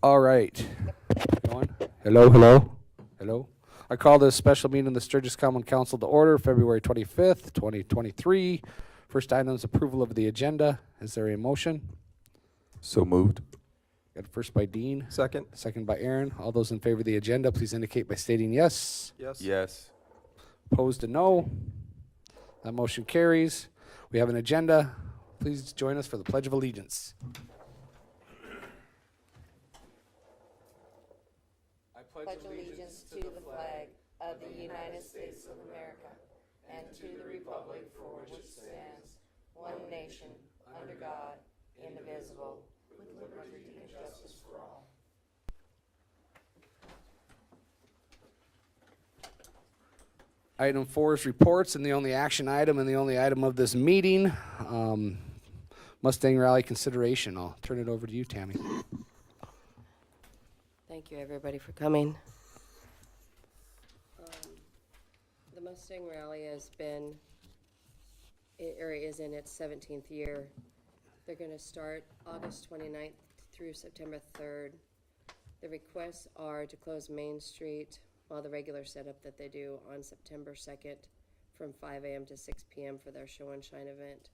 All right. Going? Hello, hello, hello. I call this special meeting of the Sturgis Common Council to order, February 25th, 2023. First item is approval of the agenda. Is there a motion? So moved. Got a first by Dean, Second. second by Aaron. All those in favor of the agenda, please indicate by stating yes. Yes. Yes. Opposed to no. That motion carries. We have an agenda. Please join us for the Pledge of Allegiance. I pledge allegiance to the flag of the United States of America and to the republic for which it stands, one nation, under God, indivisible, with liberty and justice for all. Item 4 is reports, and the only action item and the only item of this meeting, Mustang Rally consideration. I'll turn it over to you, Tammy. Thank you, everybody, for coming. The Mustang Rally has been, or is in its 17th year. They're going to start August 29th through September 3rd. The requests are to close Main Street while the regular setup that they do on September 2nd from 5 a.m. to 6 p.m. for their show and shine event.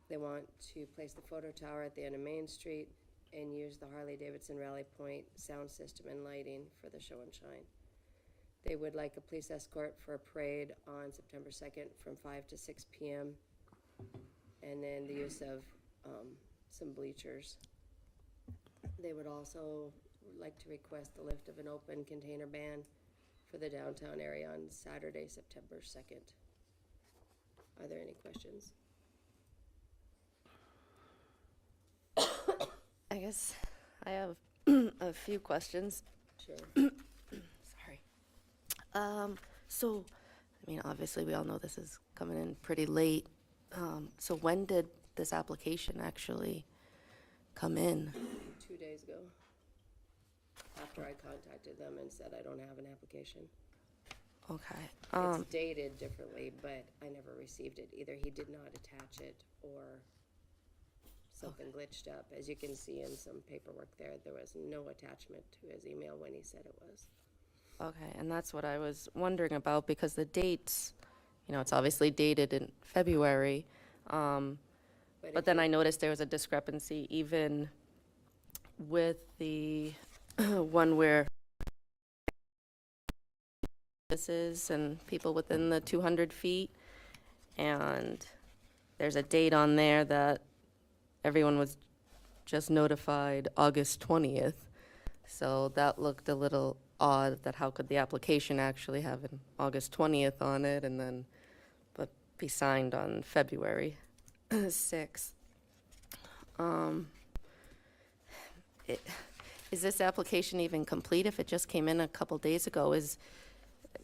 They want to place the photo tower at the end of Main Street and use the Harley-Davidson Rally Point sound system and lighting for the show and shine. They would like a police escort for a parade on September 2nd from 5 to 6 p.m. and then the use of some bleachers. They would also like to request the lift of an open container ban for the downtown area on Saturday, September 2nd. Are there any questions? I guess I have a few questions. Sure. Sorry. So, I mean, obviously we all know this is coming in pretty late. So when did this application actually come in? 2 days ago, after I contacted them and said I don't have an application. Okay. It's dated differently, but I never received it. Either he did not attach it or something glitched up. As you can see in some paperwork there was no attachment to his email when he said it was. Okay, and that's what I was wondering about because the dates, you know, it's obviously dated in February. But then I noticed there was a discrepancy even with the one where this is and people within the 200 feet. And there's a date on there that everyone was just notified August 20th. So that looked a little odd that how could the application actually have an August 20th on it and then but be signed on February 6th. Is this application even complete if it just came in a couple days ago?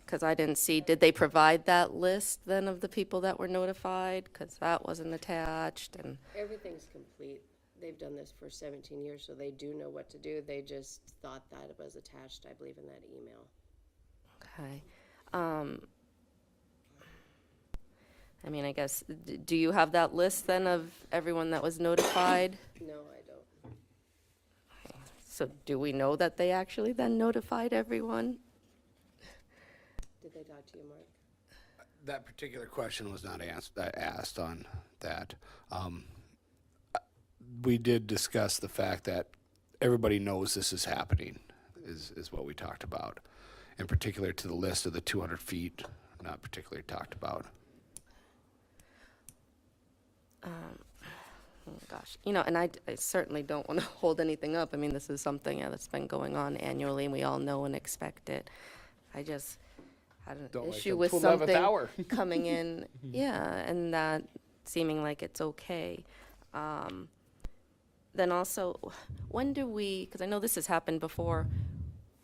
Because I didn't see, did they provide that list then of the people that were notified? Because that wasn't attached and. Everything's complete. They've done this for 17 years, so they do know what to do. They just thought that it was attached, I believe, in that email. Okay. I mean, I guess, do you have that list then of everyone that was notified? No, I don't. So do we know that they actually then notified everyone? Did they talk to you, Mark? That particular question was not asked on that. We did discuss the fact that everybody knows this is happening, is what we talked about. In particular to the list of the 200 feet, not particularly talked about. Oh gosh, you know, and I certainly don't want to hold anything up. I mean, this is something that's been going on annually, and we all know and expect it. I just had an issue with something coming in, yeah, and that seeming like it's okay. Then also, when do we, because I know this has happened before,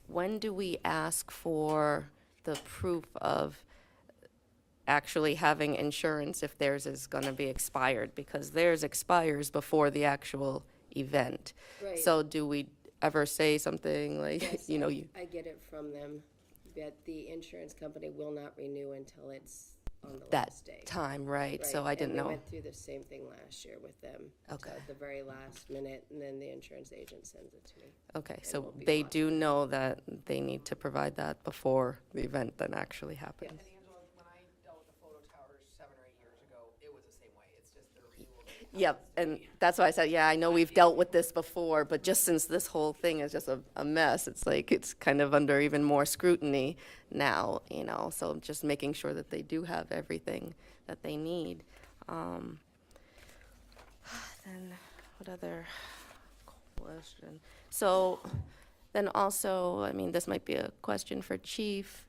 when do we ask for the proof of actually having insurance if theirs is going to be expired? Because theirs expires before the actual event. Right. So do we ever say something like, Yes, you know, I get it from them that the insurance company will not renew until it's on the that last day. time, right? So I Right, didn't and know. we went through the same thing last year with them. Okay. At the very last minute, and then the insurance agent sends it to me. Okay, and so we'll be they fine. do know that they need to provide that before the event then actually happens. Yes. And Angela, when I dealt with the photo towers 7 or 8 years ago, it was the same way. It's just the renewal date. Yep, and that's why I said, yeah, I know we've dealt with this before, but just since this whole thing is just a mess, it's like, it's kind of under even more scrutiny now, you know, so just making sure that they do have everything that they need. Then, what other question? So, then also, I mean, this might be a question for Chief.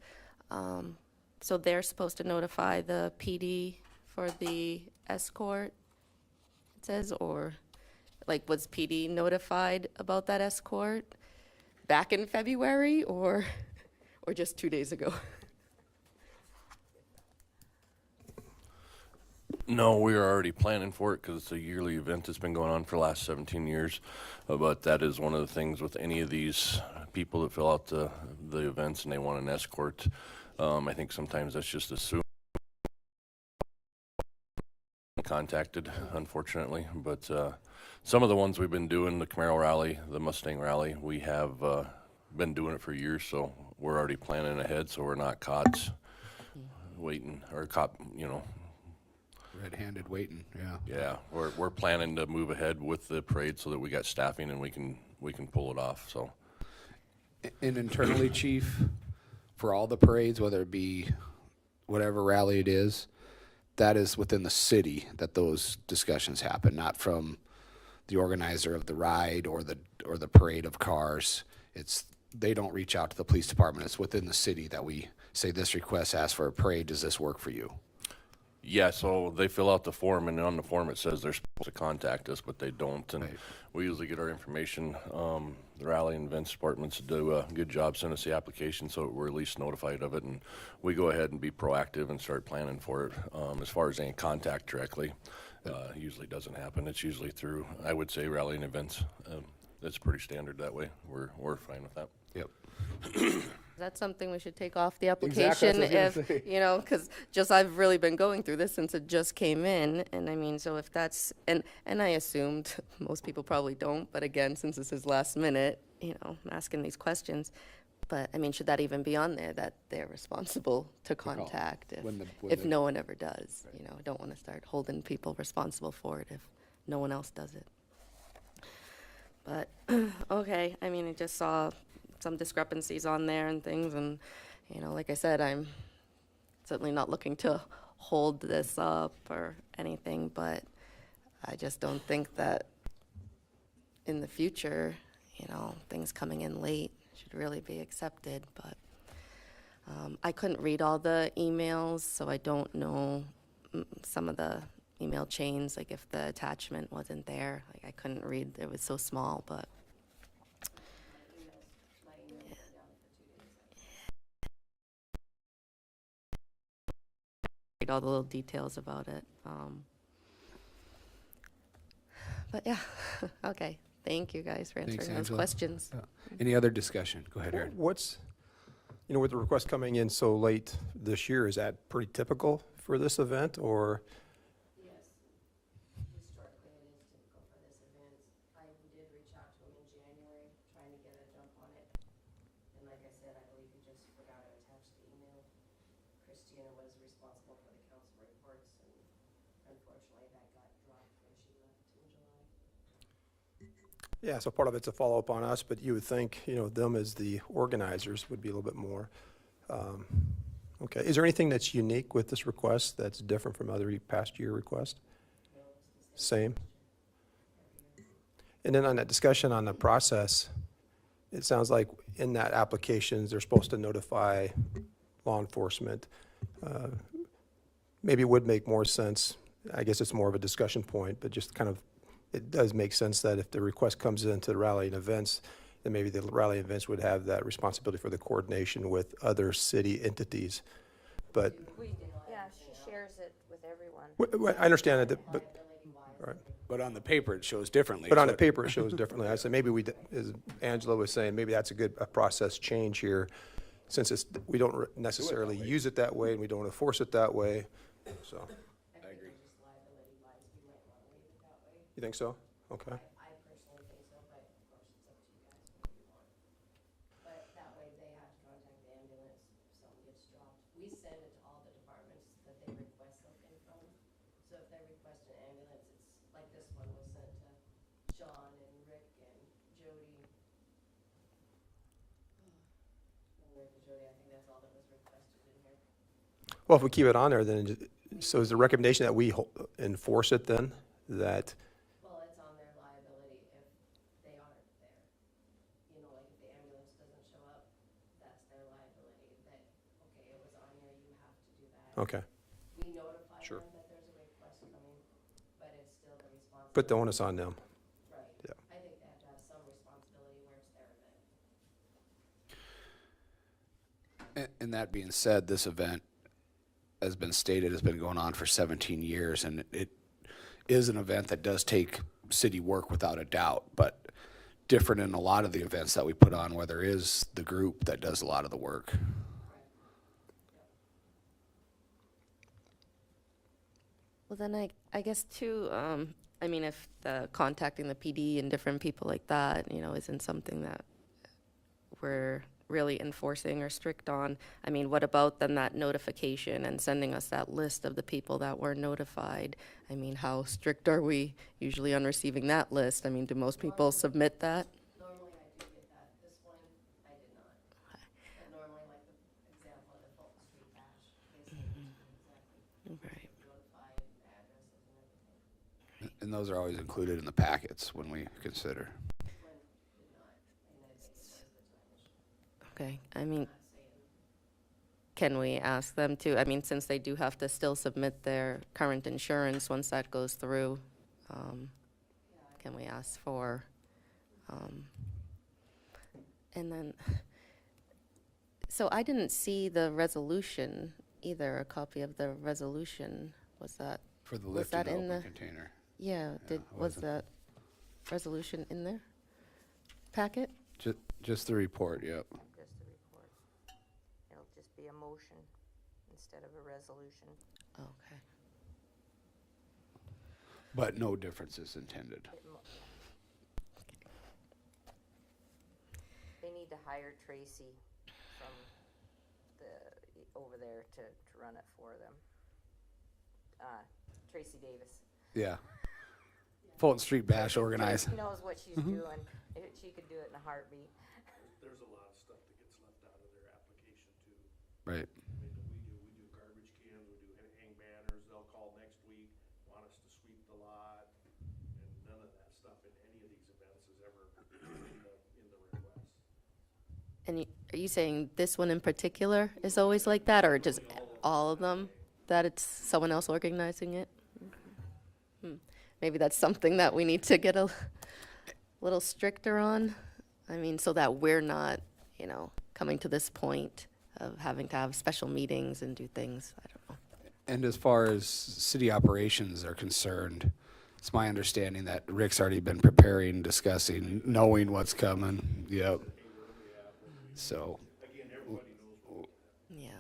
So they're supposed to notify the PD for the escort, it says, or, like, was PD notified about that escort back in February, or just 2 days ago? No, we are already planning for it because it's a yearly event that's been going on for the last 17 years. But that is one of the things with any of these people that fill out the events and they want an escort. I think sometimes that's just assumed contacted, unfortunately. But some of the ones we've been doing, the Camaro Rally, the Mustang Rally, we have been doing it for years, so we're already planning ahead, so we're not caught waiting or caught, you know. Red-handed waiting, yeah. Yeah, we're planning to move ahead with the parade so that we got staffing and we can pull it off. So, And internally, Chief, for all the parades, whether it be whatever rally it is, that is within the city that those discussions happen, not from the organizer of the ride or the parade of cars. They don't reach out to the police department. It's within the city that we say this request asks for a parade. Does this work for you? yeah, so they fill out the form, and on the form it says they're supposed to contact us, but they don't. And Right. we usually get our information. The rally and events departments do a good job sending us the application, so we're at least notified of it, and we go ahead and be proactive and start planning for it. As far as any contact directly, usually doesn't happen. It's usually through, I would say, rally and events. It's pretty standard that way. We're fine with that. Yep. Is that something we should take off the Exactly, application that's what I was if, gonna say. you know, because just I've really been going through this since it just came in, and I mean, so if that's, and I assumed, most people probably don't, but again, since this is last minute, you know, I'm asking these questions, but I mean, should that even be on there, that they're responsible to contact When the- if no one ever does? You know, I don't want to start holding people responsible for it if no one else does it. But, okay, I mean, I just saw some discrepancies on there and things, and, you know, like I said, I'm certainly not looking to hold this up or anything, but I just don't think that in the future, you know, things coming in late should really be accepted, but I couldn't read all the emails, so I don't know some of the email chains, like if the attachment wasn't there, like I couldn't read, it was so small, but. Read all the little details about it. But yeah, okay. Thank you guys for Thanks, answering those Angela. questions. Any other discussion? Go ahead, Aaron. What's, you know, with the request coming in so late this year, is that pretty typical for this event, or? Yes, historically it is typical for this event. I did reach out to him in January, trying to get a jump on it. And like I said, I believe he just forgot to attach the email. Christina was responsible for the council reports, and unfortunately that got dropped when she left in July. Yeah, so part of it's a follow-up on us, but you would think, you know, them as the organizers would be a little bit more. Okay, is there anything that's unique with this request that's different from other past year requests? Same? And then on that discussion on the process, it sounds like in that application, they're supposed to notify law enforcement. Maybe it would make more sense, I guess it's more of a discussion point, but just kind of, it does make sense that if the request comes into the rally and events, then maybe the rally events would have that responsibility for the coordination with other city entities. But, Yeah, she shares it with everyone. I understand that, but, right. But on the paper, it shows differently. But on the So- paper, it shows differently. I said, maybe as Angela was saying, maybe that's a good process change here, since it's, we don't necessarily use it that way and we don't enforce it that way, so. I agree. Just liability wise, we might wanna leave it that way. You think so? Okay. I personally think so, but of course it's up to you guys what you want. But that way they have to contact the ambulance if something gets dropped. We send it to all the departments that they request something from. So if they request an ambulance, it's like this one was sent to Sean and Rick and Jody. Rick and Jody, I think that's all that was requested in here. Well, if we keep it on there, then, so is the recommendation that we enforce it then? That, Well, it's on their liability if they aren't there. You know, like if the ambulance doesn't show up, that's their liability, that, okay, it was on here, you have to do that. okay, We notify Sure. them that there's a request coming, but it's still the responsibility. put the onus on them. Right. Yeah. I think they have to have some responsibility where it's their event. And that being said, this event, has been stated, has been going on for 17 years, and it is an event that does take city work without a doubt, but different in a lot of the events that we put on, where there is the group that does a lot of the work. Well, then I guess too, I mean, if the contacting the PD and different people like that, you know, isn't something that we're really enforcing or strict on, I mean, what about then that notification and sending us that list of the people that were notified? I mean, how strict are we usually on receiving that list? I mean, do most people submit that? Normally I do get that, this one, I did not. But normally, like the example of the Fulton Street Bash, they say exactly Right. notified addresses and everything. And those are always included in the packets when we consider. When did not, and I think it was the time issue. Okay, I mean, Not saying, can we ask them to, I mean, since they do have to still submit their current insurance once that goes through, can we ask for, and then, so I didn't see the resolution either, a copy of the resolution, was that, For the Was lift that and in open the- container. yeah, it was wasn't. that resolution in there? Packet? Just the report, yep. Just the report. It'll just be a motion instead of a resolution. Okay. But no differences intended. They need to hire Tracy from over there to run it for them. Tracy Davis. Yeah. Fulton Street Bash organized. She knows what she's doing. She could do it in a heartbeat. There's a lot of stuff that gets left out of their application too. Right. I mean, we do garbage cans, we do hang banners, they'll call next week, want us to sweep the lot, and none of that stuff in any of these events is ever in the request. And are you saying this one in particular is always like that, or just all of them, that it's someone else organizing it? Maybe that's something that we need to get a little stricter on. I mean, so that we're not, you know, coming to this point of having to have special meetings and do things. I don't know. And as far as city operations are concerned, it's my understanding that Rick's already been preparing, discussing, knowing what's coming. Yep. So, Yeah.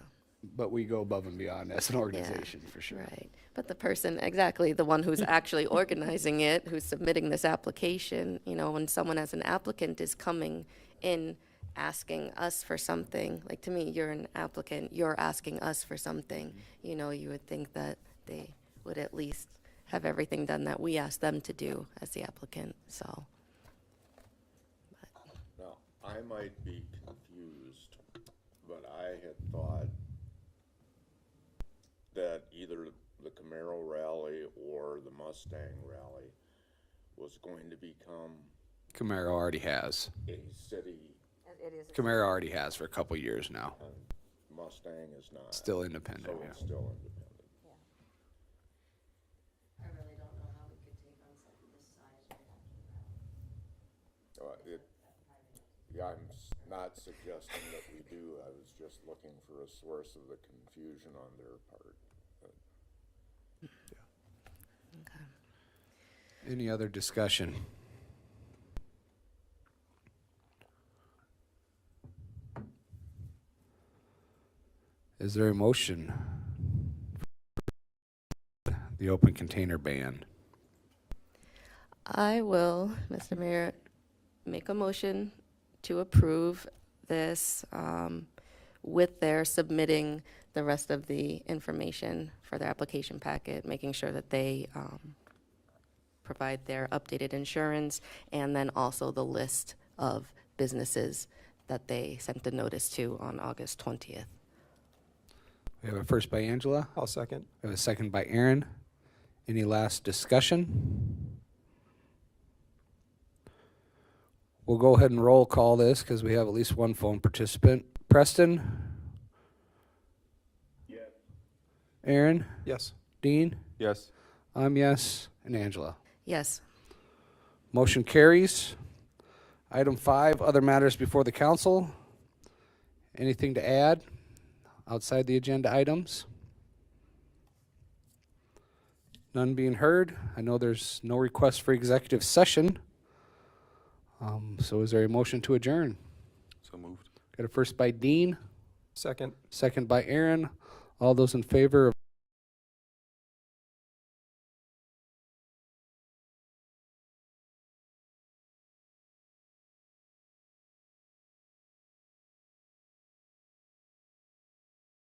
but we go above and beyond as an organization for sure. Right. But the person, exactly, the one who's actually organizing it, who's submitting this application, you know, when someone as an applicant is coming in asking us for something, like to me, you're an applicant, you're asking us for something, you know, you would think that they would at least have everything done that we asked them to do as the applicant, so. Now, I might be confused, but I had thought that either the Camaro Rally or the Mustang Rally was going to become Camaro already has. a city, It is. Camaro already has for a couple years now. and Mustang is not. Still independent, So yeah. it's still independent. I really don't know how we could take on something this size right after the rally. Yeah, I'm not suggesting that we do, I was just looking for a source of the confusion on their part. Any other discussion? Is there a motion? The open container ban. I will, Mr. Mayor, make a motion to approve this with their submitting the rest of the information for their application packet, making sure that they provide their updated insurance, and then also the list of businesses that they sent the notice to on August 20th. We have a first by Angela. I'll second. We have a second by Aaron. Any last discussion? We'll go ahead and roll call this because we have at least one phone participant. Preston? Yes. Aaron? Yes. Dean? Yes. I'm yes. And Angela? Yes. Motion carries. Item 5, other matters before the council. Anything to add outside the agenda items? None being heard. I know there's no request for executive session. So is there a motion to adjourn? So moved. Got a first by Dean, Second. second by Aaron. All those in favor of